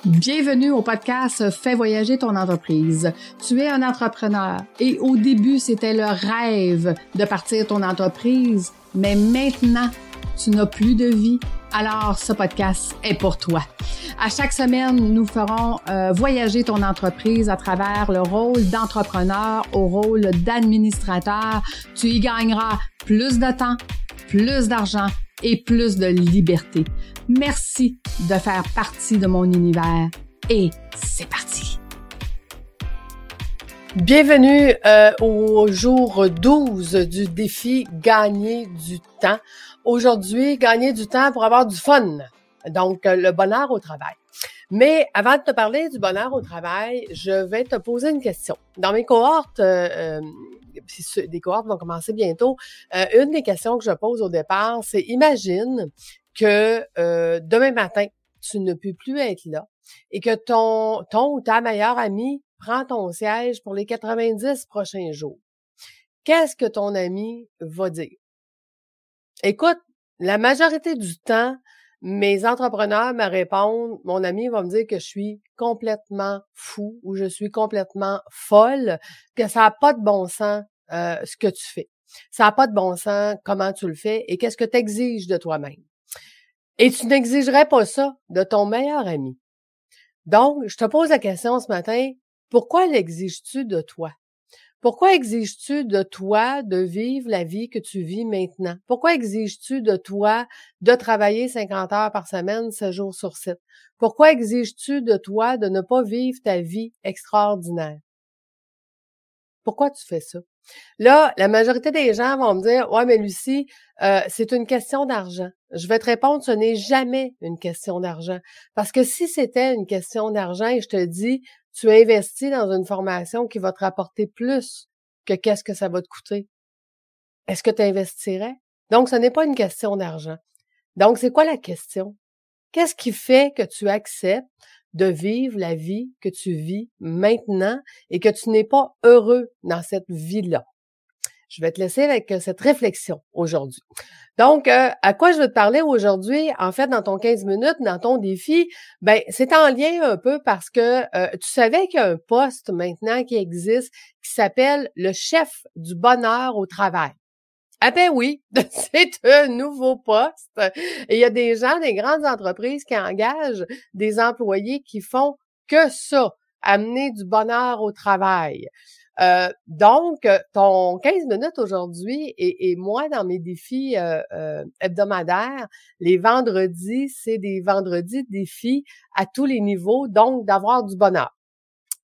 Bienvenue au podcast Fais voyager ton entreprise. Tu es un entrepreneur et au début, c'était le rêve de partir ton entreprise, mais maintenant, tu n'as plus de vie. Alors, ce podcast est pour toi. À chaque semaine, nous ferons voyager ton entreprise à travers le rôle d'entrepreneur au rôle d'administrateur. Tu y gagneras plus de temps, plus d'argent et plus de liberté. Merci de faire partie de mon univers et c'est parti! Bienvenue au jour 12 du défi Gagner du temps. Aujourd'hui, gagner du temps pour avoir du fun, donc le bonheur au travail. Mais avant de te parler du bonheur au travail, je vais te poser une question. Dans mes cohortes, des cohortes vont commencer bientôt, une des questions que je pose au départ, c'est imagine que demain matin, tu ne peux plus être là et que ton ou ta meilleure amie prend ton siège pour les 90 prochains jours. Qu'est-ce que ton ami va dire? Écoute, la majorité du temps, mes entrepreneurs me répondent, mon ami va me dire que je suis complètement fou ou je suis complètement folle, que ça n'a pas de bon sens ce que tu fais. Ça n'a pas de bon sens comment tu le fais et qu'est-ce que tu exiges de toi-même. Et tu n'exigerais pas ça de ton meilleur ami. Donc, je te pose la question ce matin, pourquoi l'exiges-tu de toi? Pourquoi exiges-tu de toi de vivre la vie que tu vis maintenant? Pourquoi exiges-tu de toi de travailler 50 heures par semaine, 7 jours sur 7? Pourquoi exiges-tu de toi de ne pas vivre ta vie extraordinaire? Pourquoi tu fais ça? Là, la majorité des gens vont me dire « Ouais, mais Lucie, c'est une question d'argent. » Je vais te répondre, ce n'est jamais une question d'argent. Parce que si c'était une question d'argent et je te dis « Tu investis dans une formation qui va te rapporter plus que qu'est-ce que ça va te coûter. » Est-ce que tu investirais? Donc, ce n'est pas une question d'argent. Donc, c'est quoi la question? Qu'est-ce qui fait que tu acceptes de vivre la vie que tu vis maintenant et que tu n'es pas heureux dans cette vie-là? Je vais te laisser avec cette réflexion aujourd'hui. Donc, à quoi je veux te parler aujourd'hui? En fait, dans ton 15 minutes, dans ton défi, ben c'est en lien un peu parce que tu savais qu'il y a un poste maintenant qui existe qui s'appelle le chef du bonheur au travail. Ah ben oui, c'est un nouveau poste. Et il y a des gens, des grandes entreprises qui engagent des employés qui font que ça, amener du bonheur au travail. Donc, ton 15 minutes aujourd'hui et moi, dans mes défis hebdomadaires, les vendredis, c'est des vendredis défis à tous les niveaux, donc d'avoir du bonheur.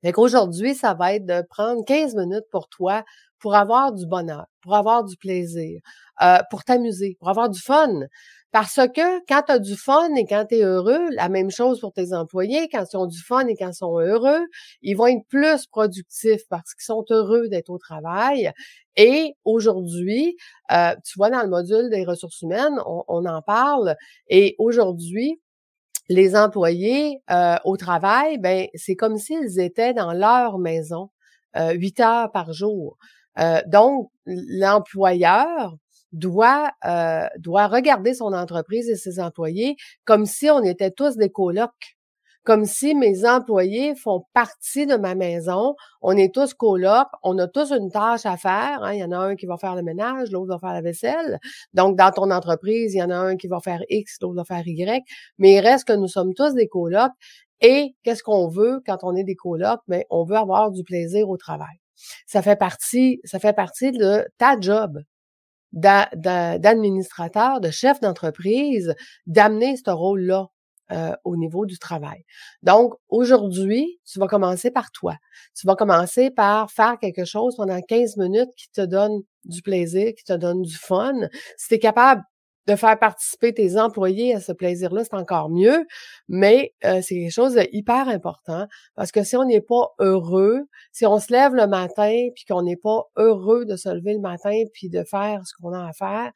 Fait qu'aujourd'hui, ça va être de prendre 15 minutes pour toi pour avoir du bonheur, pour avoir du plaisir, pour t'amuser, pour avoir du fun. Parce que quand tu as du fun et quand tu es heureux, la même chose pour tes employés, quand ils ont du fun et quand ils sont heureux, ils vont être plus productifs parce qu'ils sont heureux d'être au travail. Et aujourd'hui, tu vois, dans le module des ressources humaines, on en parle. Et aujourd'hui, les employés au travail, ben c'est comme s'ils étaient dans leur maison 8 heures par jour. Donc, l'employeur doit regarder son entreprise et ses employés comme si on était tous des colocs. Comme si mes employés font partie de ma maison, on est tous colocs, on a tous une tâche à faire. Hein. Il y en a un qui va faire le ménage, l'autre va faire la vaisselle. Donc, dans ton entreprise, il y en a un qui va faire X, l'autre va faire Y. Mais il reste que nous sommes tous des colocs. Et qu'est-ce qu'on veut quand on est des colocs? Ben, on veut avoir du plaisir au travail. Ça fait partie de ta job d'administrateur, de chef d'entreprise, d'amener ce rôle-là. Au niveau du travail. Donc, aujourd'hui, tu vas commencer par toi. Tu vas commencer par faire quelque chose pendant 15 minutes qui te donne du plaisir, qui te donne du fun. Si tu es capable de faire participer tes employés à ce plaisir-là, c'est encore mieux, mais c'est quelque chose de hyper important parce que si on n'est pas heureux, si on se lève le matin puis qu'on n'est pas heureux de se lever le matin puis de faire ce qu'on a à faire,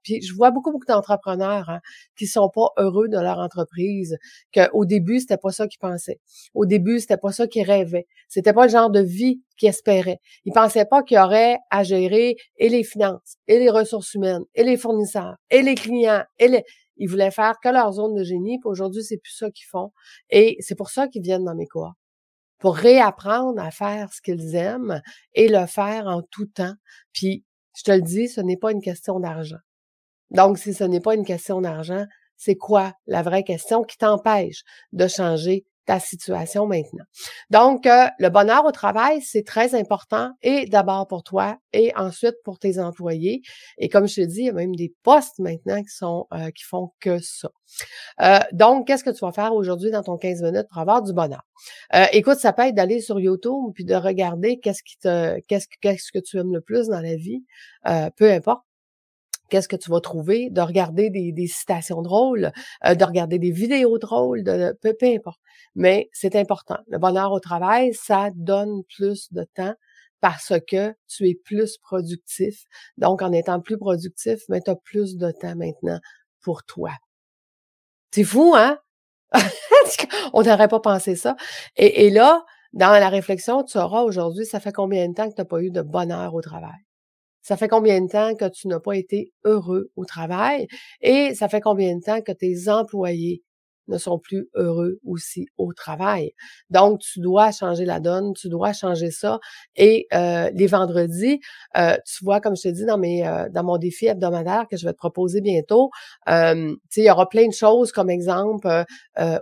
puis je vois beaucoup d'entrepreneurs qui sont pas heureux de leur entreprise, qu'au début, c'était pas ça qu'ils pensaient. Au début, c'était pas ça qu'ils rêvaient. C'était pas le genre de vie qu'ils espéraient. Ils pensaient pas qu'il y aurait à gérer et les finances, et les ressources humaines, et les fournisseurs, et les clients, Ils voulaient faire que leur zone de génie, puis aujourd'hui, c'est plus ça qu'ils font. Et c'est pour ça qu'ils viennent dans mes cohortes. Pour réapprendre à faire ce qu'ils aiment et le faire en tout temps. Puis, je te le dis, ce n'est pas une question d'argent. Donc, si ce n'est pas une question d'argent, c'est quoi la vraie question qui t'empêche de changer ta situation maintenant? Donc, le bonheur au travail, c'est très important et d'abord pour toi et ensuite pour tes employés. Et comme je te dis, il y a même des postes maintenant qui font que ça. Donc, qu'est-ce que tu vas faire aujourd'hui dans ton 15 minutes pour avoir du bonheur? Écoute, ça peut être d'aller sur YouTube puis de regarder qu'est-ce que tu aimes le plus dans la vie, peu importe. Qu'est-ce que tu vas trouver, de regarder des citations drôles, de regarder des vidéos drôles, peu importe. Mais c'est important. Le bonheur au travail, ça donne plus de temps parce que tu es plus productif. Donc, en étant plus productif, mais tu as plus de temps maintenant pour toi. C'est fou, hein? On n'aurait pas pensé ça. Et là, dans la réflexion, tu auras aujourd'hui, ça fait combien de temps que tu n'as pas eu de bonheur au travail? Ça fait combien de temps que tu n'as pas été heureux au travail? Et ça fait combien de temps que tes employés ne sont plus heureux aussi au travail? Donc, tu dois changer la donne, tu dois changer ça. Et les vendredis, tu vois, comme je te dis dans mon défi hebdomadaire que je vais te proposer bientôt, il y aura plein de choses, comme exemple,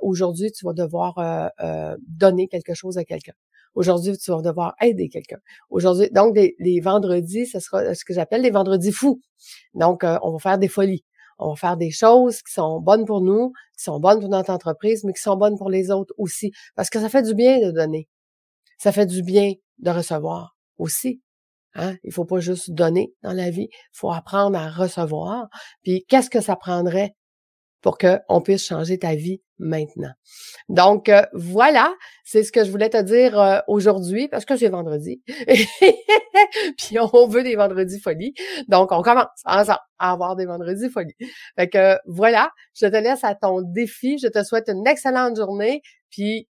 aujourd'hui, tu vas devoir donner quelque chose à quelqu'un. Aujourd'hui, tu vas devoir aider quelqu'un. Aujourd'hui, donc, les vendredis, ce sera ce que j'appelle les vendredis fous. Donc, on va faire des folies. On va faire des choses qui sont bonnes pour nous, qui sont bonnes pour notre entreprise, mais qui sont bonnes pour les autres aussi. Parce que ça fait du bien de donner. Ça fait du bien de recevoir aussi. Hein? Il faut pas juste donner dans la vie. Il faut apprendre à recevoir. Puis, qu'est-ce que ça prendrait pour qu'on puisse changer ta vie maintenant. Donc, voilà, c'est ce que je voulais te dire aujourd'hui, parce que c'est vendredi. Puis, on veut des vendredis folies. Donc, on commence ensemble à avoir des vendredis folies. Fait que, voilà, je te laisse à ton défi. Je te souhaite une excellente journée. Puis,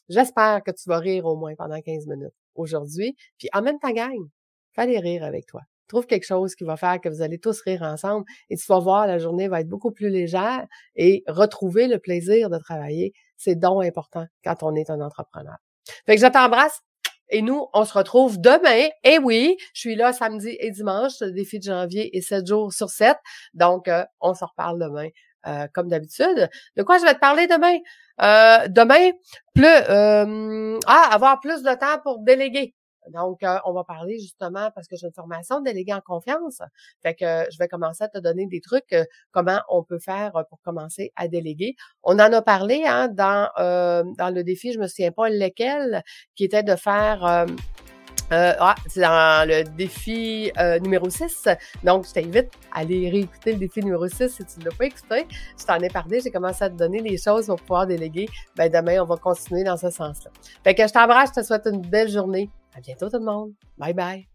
j'espère que tu vas rire au moins pendant 15 minutes aujourd'hui. Puis, en même temps, gang, fallait rire avec toi. Trouve quelque chose qui va faire que vous allez tous rire ensemble et tu vas voir, la journée va être beaucoup plus légère et retrouver le plaisir de travailler, c'est donc important quand on est un entrepreneur. Fait que je t'embrasse et nous, on se retrouve demain. Et oui, je suis là samedi et dimanche, le défi de janvier est 7 jours sur 7. Donc, on se reparle demain. Comme d'habitude. De quoi je vais te parler demain? Demain, avoir plus de temps pour déléguer. Donc, on va parler justement parce que j'ai une formation de déléguer en confiance. Fait que je vais commencer à te donner des trucs, comment on peut faire pour commencer à déléguer. On en a parlé dans le défi, je me souviens pas lequel, qui était de faire... c'est dans le défi numéro 6. Donc, je t'invite à aller réécouter le défi numéro 6 si tu ne l'as pas écouté. Je t'en ai parlé, j'ai commencé à te donner des choses pour pouvoir déléguer. Ben demain, on va continuer dans ce sens-là. Fait que je t'embrasse, je te souhaite une belle journée. À bientôt tout le monde. Bye bye.